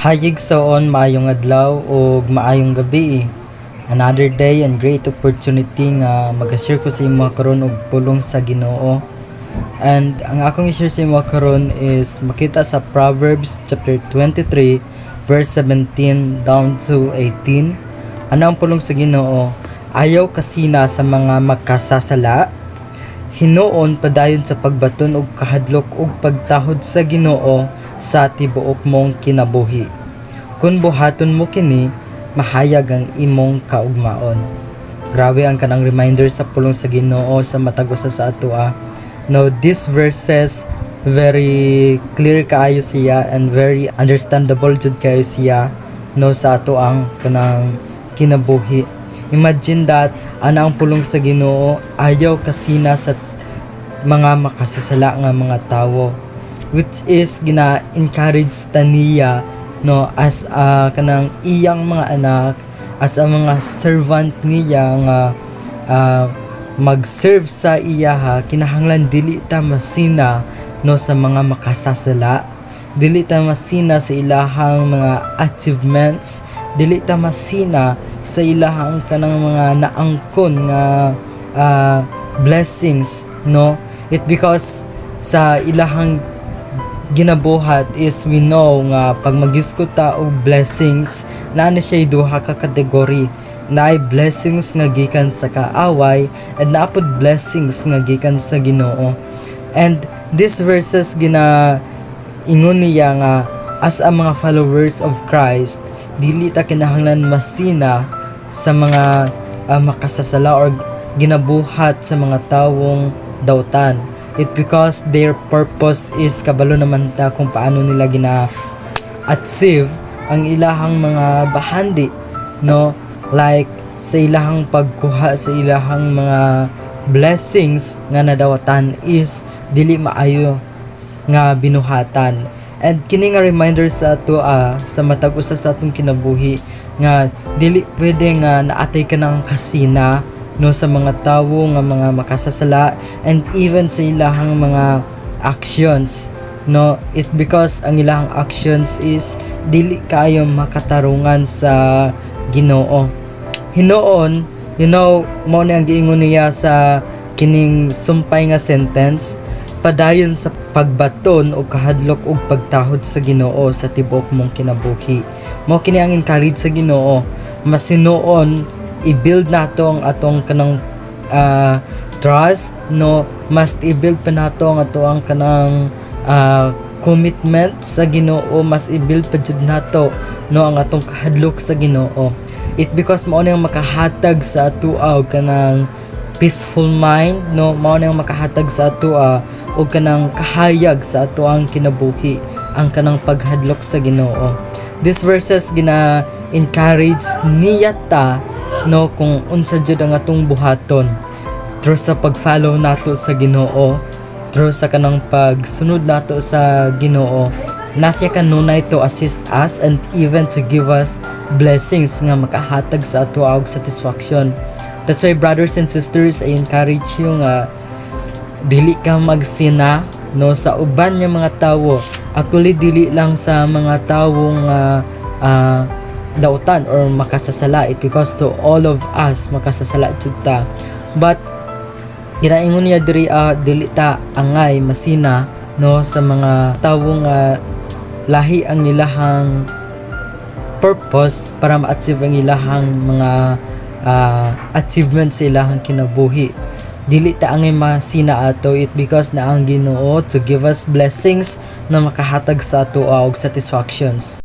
Hayig soon maayong adlaw ug maayong gabi. Another day and great opportunity nga mag-share ko sa imo karon og pulong sa Ginoo. And ang akong i-share sa imo karon is makita sa Proverbs chapter 23 verse 17 down to 18. Ano ang pulong sa Ginoo? Ayaw kasina sa mga magkasasala. Hinuon padayon sa pagbaton og kahadlok ug pagtahod sa Ginoo sa tibuok mong kinabuhi. Kung buhaton mo kini, mahayag ang imong kaugmaon. Grabe ang kanang reminder sa pulong sa Ginoo sa matag usa sa atoa. Now these verses very clear kaayo siya and very understandable jud kaayo siya no sa ato ang kanang kinabuhi. Imagine that ana ang pulong sa Ginoo ayaw kasina sa mga makasasala nga mga tawo, which is gina-encourage ta niya no as kanang iyang mga anak, as a mga servant niya nga mag-serve sa iya ha. Kinahanglan dili ta masina no sa mga makasasala, dili ta masina sa ilahang mga achievements, dili ta masina sa ilahang kanang mga naangkon nga blessings no. It because sa ilahang ginabuhat is we know nga pag mag-iskot ta og blessings na siya duha ka kategory. Naay blessings nga gikan sa kaaway and naapod blessings nga gikan sa Ginoo. And these verses ingon niya nga as a mga followers of Christ, dili ta kinahanglan masina sa mga makasasala or ginabuhat sa mga tawong dautan. It because their purpose is kabalo naman ta kung paano nila gina-achieve ang ilahang mga bahandi no, like sa ilahang pagkuha sa ilahang mga blessings nga nadawatan is dili maayo nga binuhatan. And kini nga reminder sa ato sa matag usa sa atong kinabuhi nga dili pwede nga naatay ka ng kasina no sa mga tawo nga mga makasasala and even sa ilahang mga actions no. It because ang ilahang actions is dili kayo makatarungan sa Ginoo. Hinuon, you know, mao ni ang giingon niya sa kining sumpay nga sentence, padayon sa pagbaton o kahadlok og pagtahod sa Ginoo sa tibuok mong kinabuhi. Mao kini ang encourage sa Ginoo, masinuon i-build nato ang atong kanang trust no, mas i-build pa nato ang atong kanang commitment sa Ginoo, mas i-build pa jud nato no ang atong kahadlok sa Ginoo. It because mao nang makahatag sa ato og kanang peaceful mind no, mao nang makahatag sa ato og kanang kahayag sa ato ang kinabuhi, ang kanang paghadlok sa Ginoo. These verses encourage niya ta no kung unsa jud ang atong buhaton through sa pag-follow nato sa Ginoo, through sa kanang pagsunod nato sa Ginoo, nasya kanunay to assist us and even to give us blessings nga makahatag sa ato og satisfaction. That's why brothers and sisters, I encourage you nga dili ka magsina no sa uban nga mga tawo. Actually dili lang sa mga tawong dautan or makasasala, it because to all of us makasasala jud ta. But ginaingon niya diri dili ta angay masina no sa mga tawong lahi ang ilahang purpose para ma-achieve ang ilahang mga achievements sa ilahang kinabuhi. Dili ta angay masina ato, it because na ang Ginoo to give us blessings na makahatag sa ato og satisfactions.